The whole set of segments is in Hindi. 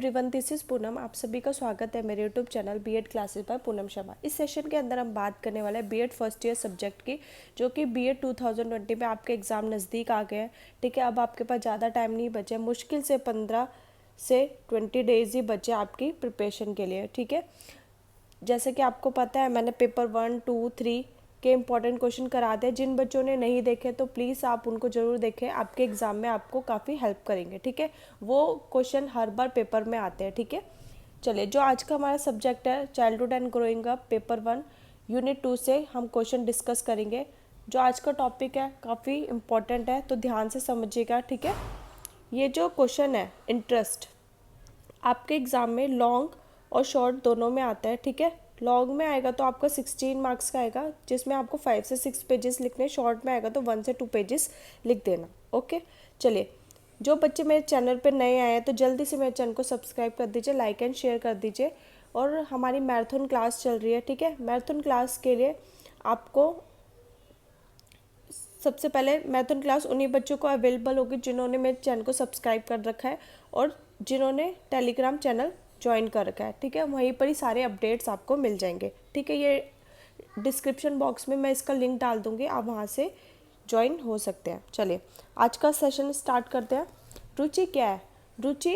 Everyone, this is Poonam. आप सभी का स्वागत है मेरे YouTube channel B Ed classes by Poonam Sharma. इस सेशन के अंदर हम बात करने वाले हैं बीएड फर्स्ट ईयर सब्जेक्ट की, जो कि बीएड 2020 में आपके एग्ज़ाम नज़दीक आ गए हैं। ठीक है, अब आपके पास ज़्यादा टाइम नहीं बचे, मुश्किल से 15 से 20 डेज ही बचे आपकी प्रिपरेशन के लिए। ठीक है, जैसे कि आपको पता है मैंने पेपर 1, 2, 3 के इंपॉर्टेंट क्वेश्चन करा दिए। जिन बच्चों ने नहीं देखे तो प्लीज़ आप उनको ज़रूर देखें, आपके एग्ज़ाम में आपको काफ़ी हेल्प करेंगे। ठीक है, वो क्वेश्चन हर बार पेपर में आते हैं। ठीक है, चलिए, जो आज का हमारा सब्जेक्ट है childhood and growing up, paper 1 unit 2 से हम क्वेश्चन डिस्कस करेंगे। जो आज का टॉपिक है काफ़ी इम्पॉर्टेंट है, तो ध्यान से समझिएगा। ठीक है, ये जो क्वेश्चन है इंटरेस्ट, आपके एग्ज़ाम में लॉन्ग और शॉर्ट दोनों में आता है। ठीक है, लॉन्ग में आएगा तो आपका 16 मार्क्स का आएगा, जिसमें आपको 5 से 6 पेजेस लिखने। शॉर्ट में आएगा तो 1 से 2 पेजेस लिख देना। ओके, चलिए, जो बच्चे मेरे चैनल पे नए आए हैं तो जल्दी से मेरे चैनल को सब्सक्राइब कर दीजिए, लाइक एंड शेयर कर दीजिए। और हमारी मैराथन क्लास चल रही है। ठीक है, मैराथन क्लास के लिए आपको सबसे पहले मैराथन क्लास उन्हीं बच्चों को अवेलेबल होगी जिन्होंने मेरे चैनल को सब्सक्राइब कर रखा है और जिन्होंने टेलीग्राम चैनल ज्वाइन कर रखा है। ठीक है, वहीं पर ही सारे अपडेट्स आपको मिल जाएंगे। ठीक है, ये डिस्क्रिप्शन बॉक्स में मैं इसका लिंक डाल दूँगी, आप वहाँ से ज्वाइन हो सकते हैं। चलिए, आज का सेशन स्टार्ट करते हैं। रुचि क्या है? रुचि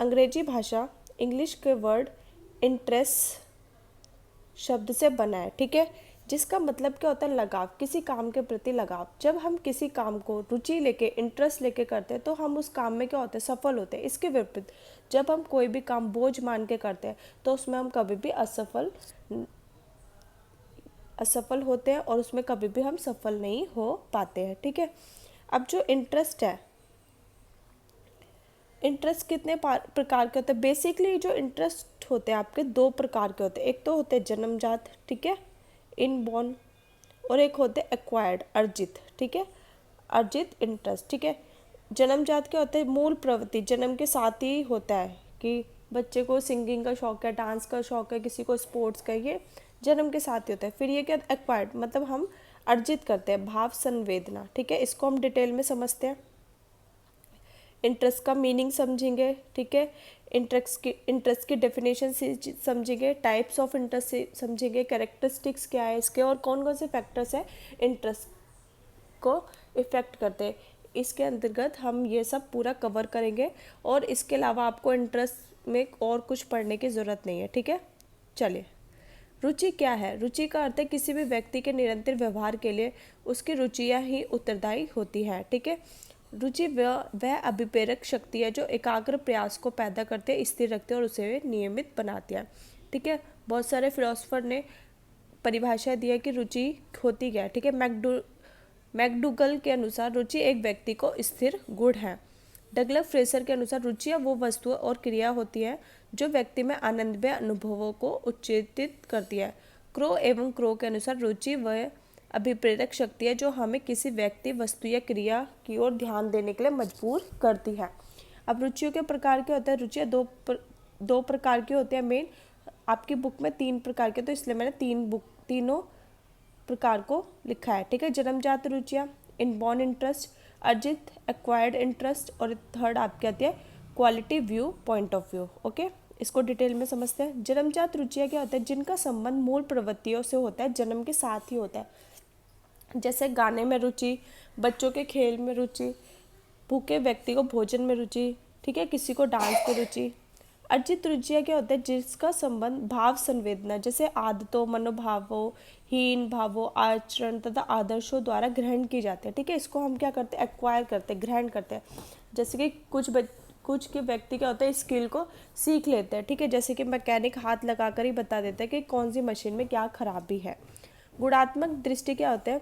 अंग्रेजी भाषा, इंग्लिश के वर्ड इंटरेस्ट शब्द से बना है। ठीक है, जिसका मतलब क्या होता है? लगाव, किसी काम के प्रति लगाव। जब हम किसी काम को रुचि लेके, इंटरेस्ट लेके करते हैं तो हम उस काम में क्या होते हैं? सफल होते हैं। इसके विपरीत जब हम कोई भी काम बोझ मान के करते हैं तो उसमें हम कभी भी असफल होते हैं और उसमें कभी भी हम सफल नहीं हो पाते हैं। ठीक है, अब जो इंटरेस्ट है, इंटरेस्ट कितने प्रकार के होते हैं? बेसिकली जो इंटरेस्ट होते हैं आपके दो प्रकार के होते हैं। एक तो होते हैं जन्मजात, ठीक है, इनबॉर्न, और एक होते हैं एक्वायर्ड, अर्जित। ठीक है, अर्जित इंटरेस्ट। ठीक है, जन्मजात क्या होते हैं? मूल प्रवृत्ति जन्म के साथ ही होता है कि बच्चे को सिंगिंग का शौक है, डांस का शौक है, किसी को स्पोर्ट्स का, ये जन्म के साथ ही होता है। फिर ये क्या? एक्वायर्ड, मतलब हम अर्जित करते हैं, भाव संवेदना। ठीक है, इसको हम डिटेल में समझते हैं। इंटरेस्ट का मीनिंग समझेंगे। ठीक है, इंटरेस्ट की डेफिनेशन समझेंगे, टाइप्स ऑफ इंटरेस्ट समझेंगे, कैरेक्टरिस्टिक्स क्या है इसके, और कौन कौन से फैक्टर्स हैं इंटरेस्ट को इफ़ेक्ट करते हैं। इसके अंतर्गत हम ये सब पूरा कवर करेंगे और इसके अलावा आपको इंटरेस्ट में और कुछ पढ़ने की ज़रूरत नहीं है। ठीक है, चलिए, रुचि क्या है? रुचि का अर्थ है किसी भी व्यक्ति के निरंतर व्यवहार के लिए उसकी रुचियाँ ही उत्तरदायी होती हैं। ठीक है, रुचि वह अभिप्रेरक शक्ति है जो एकाग्र प्रयास को पैदा करते, स्थिर रखते और उसे नियमित बनाती है। ठीक है, बहुत सारे फिलोसोफर ने परिभाषा दी है कि रुचि होती क्या है। ठीक है, मैकडूगल के अनुसार रुचि एक व्यक्ति को स्थिर गुण है। डगलस फ्रेसर के अनुसार रुचियाँ वो वस्तुएं और क्रिया होती है जो व्यक्ति में आनंदमय अनुभवों को उत्तेजित करती है। क्रो एवं क्रो के अनुसार रुचि वह अभिप्रेरक शक्ति है जो हमें किसी व्यक्ति, वस्तु या क्रिया की ओर ध्यान देने के लिए मजबूर करती है। अब रुचियों के प्रकार क्या होते हैं? रुचियाँ दो प्रकार की होती है मेन। आपकी बुक में 3 प्रकार के, तो इसलिए मैंने तीनों प्रकार को लिखा है। ठीक है, जन्मजात रुचियाँ, इनबॉर्न इंटरेस्ट, अर्जित एक्वायर्ड इंटरेस्ट, और थर्ड आपकी आती है quality view, point of view. Okay, इसको डिटेल में समझते हैं। जन्मजात रुचियाँ क्या होता है? जिनका संबंध मूल प्रवृत्तियों से होता है, जन्म के साथ ही होता है। जैसे गाने में रुचि, बच्चों के खेल में रुचि, भूखे व्यक्ति को भोजन में रुचि। ठीक है, किसी को डांस में रुचि। अर्जित रुचियाँ क्या होता है? जिसका संबंध भाव संवेदना, जैसे आदतों, मनोभावों, हीन भावों, आचरण तथा आदर्शों द्वारा ग्रहण की जाते हैं। ठीक है, इसको हम क्या करते हैं? एक्वायर करते हैं, ग्रहण करते हैं। जैसे कि कुछ के व्यक्ति क्या होता है? स्किल को सीख लेते हैं। ठीक है, जैसे कि मैकेनिक हाथ लगाकर ही बता देता है कि कौन सी मशीन में क्या खराबी है। गुणात्मक दृष्टि क्या होता है?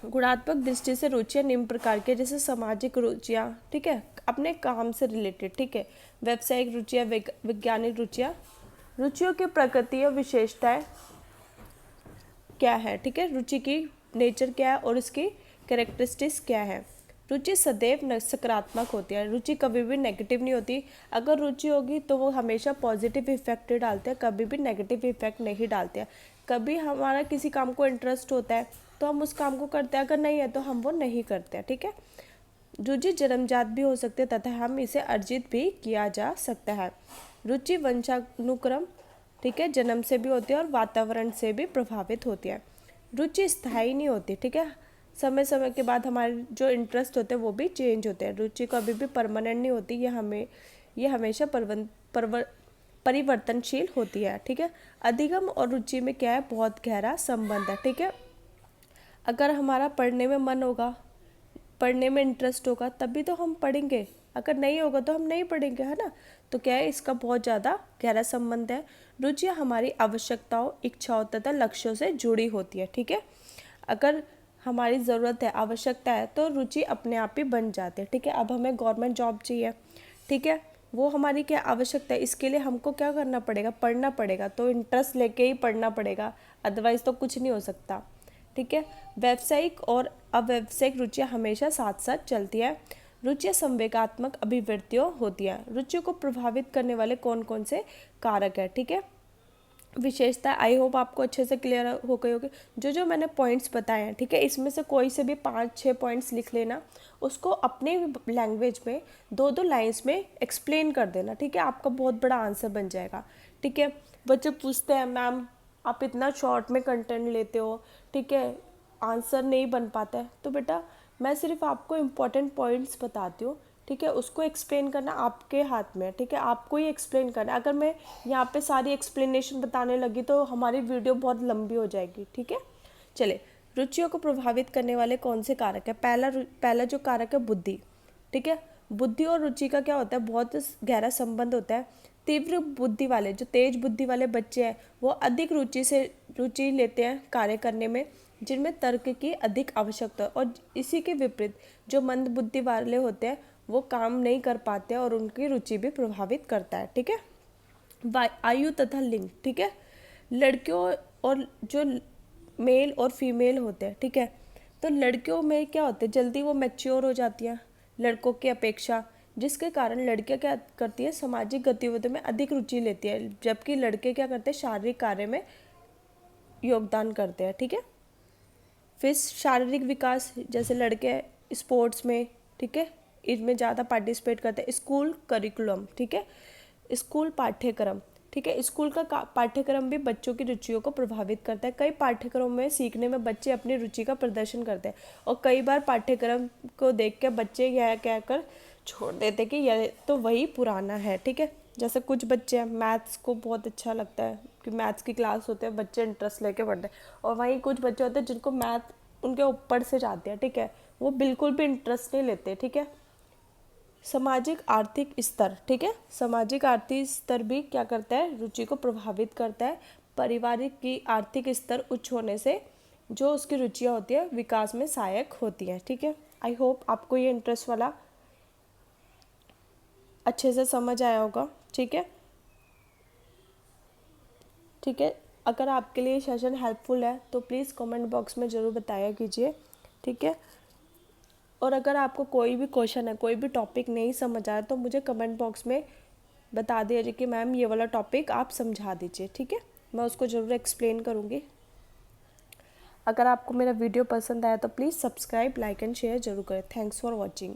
गुणात्मक दृष्टि से रुचियाँ निम्न प्रकार के, जैसे सामाजिक रुचियाँ, ठीक है, अपने काम से रिलेटेड, ठीक है, व्यावसायिक रुचियाँ, वैज्ञानिक रुचियाँ। रुचियों की प्रकृति और विशेषताएं क्या है? ठीक है, रुचि की नेचर क्या है और इसकी कैरेक्टरिस्टिक्स क्या है? रुचि सदैव सकारात्मक होती है, रुचि कभी भी नेगेटिव नहीं होती। अगर रुचि होगी तो वो हमेशा पॉजिटिव इफेक्ट डालते हैं, कभी भी नेगेटिव इफेक्ट नहीं डालते हैं। कभी हमारा किसी काम को इंटरेस्ट होता है तो हम उस काम को करते हैं, अगर नहीं है तो हम वो नहीं करते हैं। ठीक है, रुचि जन्मजात भी हो सकती है तथा हम इसे अर्जित भी किया जा सकता है। रुचि वंशानुक्रम, ठीक है, जन्म से भी होती है और वातावरण से भी प्रभावित होती है। रुचि स्थायी नहीं होती, ठीक है, समय समय के बाद हमारे जो इंटरेस्ट होते हैं वो भी चेंज होते हैं। रुचि कभी भी परमानेंट नहीं होती, ये हमेशा परिवर्तनशील होती है, ठीक है। अधिगम और रुचि में क्या है, बहुत गहरा संबंध है, ठीक है। अगर हमारा पढ़ने में मन होगा, पढ़ने में इंटरेस्ट होगा, तभी तो हम पढ़ेंगे, अगर नहीं होगा तो हम नहीं पढ़ेंगे, है ना। तो क्या है, इसका बहुत ज़्यादा गहरा संबंध है। रुचि हमारी आवश्यकताओं, इच्छाओं तथा लक्ष्यों से जुड़ी होती है, ठीक है। अगर हमारी ज़रूरत है, आवश्यकता है, तो रुचि अपने आप ही बन जाती है, ठीक है। अब हमें गवर्नमेंट जॉब चाहिए, ठीक है, वो हमारी क्या आवश्यकता है, इसके लिए हमको क्या करना पड़ेगा, पढ़ना पड़ेगा, तो इंटरेस्ट लेके ही पढ़ना पड़ेगा, अदरवाइज़ तो कुछ नहीं हो सकता, ठीक है। व्यावसायिक और अव्यवसायिक रुचियाँ हमेशा साथ साथ चलती है। रुचियाँ संवेगात्मक अभिवृत्तियों होती है। रुचियों को प्रभावित करने वाले कौन कौन से कारक है, ठीक है। विशेषता, आई होप आपको अच्छे से क्लियर हो गई होगी। जो मैंने पॉइंट्स बताए हैं, ठीक है, इसमें से कोई से भी 5-6 पॉइंट्स लिख लेना, उसको अपने लैंग्वेज में 2-2 लाइंस में एक्सप्लेन कर देना, ठीक है, आपका बहुत बड़ा आंसर बन जाएगा, ठीक है। बच्चे पूछते हैं मैम आप इतना शॉर्ट में कंटेंट लेते हो, ठीक है, आंसर नहीं बन पाता है, तो बेटा मैं सिर्फ आपको इम्पोर्टेंट पॉइंट्स बताती हूँ, ठीक है, उसको एक्सप्लेन करना आपके हाथ में है, ठीक है, आपको ही एक्सप्लेन करना है। अगर मैं यहाँ पे सारी एक्सप्लेनेशन बताने लगी तो हमारी वीडियो बहुत लंबी हो जाएगी, ठीक है। चले, रुचियों को प्रभावित करने वाले कौन से कारक है। पहला जो कारक है बुद्धि, ठीक है। बुद्धि और रुचि का क्या होता है, बहुत गहरा संबंध होता है। तीव्र बुद्धि वाले, जो तेज बुद्धि वाले बच्चे हैं, वो अधिक रुचि लेते हैं कार्य करने में जिनमें तर्क की अधिक आवश्यकता है, और इसी के विपरीत जो मंद बुद्धि वाले होते हैं वो काम नहीं कर पाते और उनकी रुचि भी प्रभावित करता है, ठीक है। आयु तथा लिंग, ठीक है, लड़कियों और जो मेल और फीमेल होते हैं, ठीक है, तो लड़कियों में क्या होता है, जल्दी वो मैच्योर हो जाती हैं लड़कों की अपेक्षा, जिसके कारण लड़कियां क्या करती है, सामाजिक गतिविधियों में अधिक रुचि लेती है, जबकि लड़के क्या करते हैं, शारीरिक कार्य में योगदान करते हैं, ठीक है। फिर शारीरिक विकास, जैसे लड़के स्पोर्ट्स में, ठीक है, इसमें ज़्यादा पार्टिसिपेट करते हैं। स्कूल करिकुलम, ठीक है, स्कूल पाठ्यक्रम, ठीक है, स्कूल का पाठ्यक्रम भी बच्चों की रुचियों को प्रभावित करता है। कई पाठ्यक्रमों में सीखने में बच्चे अपनी रुचि का प्रदर्शन करते हैं और कई बार पाठ्यक्रम को देख के बच्चे यह कहकर छोड़ देते कि यह तो वही पुराना है, ठीक है। जैसे कुछ बच्चे हैं, मैथ्स को बहुत अच्छा लगता है कि मैथ्स की क्लास होते हैं, बच्चे इंटरेस्ट लेके पढ़ते हैं, और वहीं कुछ बच्चे होते हैं जिनको मैथ उनके ऊपर से जाते हैं, ठीक है, वो बिल्कुल भी इंटरेस्ट नहीं लेते, ठीक है। सामाजिक आर्थिक स्तर, ठीक है, सामाजिक आर्थिक स्तर भी क्या करता है, रुचि को प्रभावित करता है। पारिवारिक की आर्थिक स्तर उच्च होने से जो उसकी रुचियाँ होती है विकास में सहायक होती हैं, ठीक है। आई होप आपको ये इंटरेस्ट वाला अच्छे से समझ आया होगा, ठीक है, ठीक है। अगर आपके लिए सेशन हेल्पफुल है तो प्लीज़ कमेंट बॉक्स में ज़रूर बताया कीजिए, ठीक है। और अगर आपको कोई भी क्वेश्चन है, कोई भी टॉपिक नहीं समझ आया तो मुझे कमेंट बॉक्स में बता दीजिए कि मैम ये वाला टॉपिक आप समझा दीजिए, ठीक है, मैं उसको ज़रूर एक्सप्लेन करूँगी। अगर आपको मेरा वीडियो पसंद आया तो please subscribe, like and share ज़रूर करें। Thanks for watching.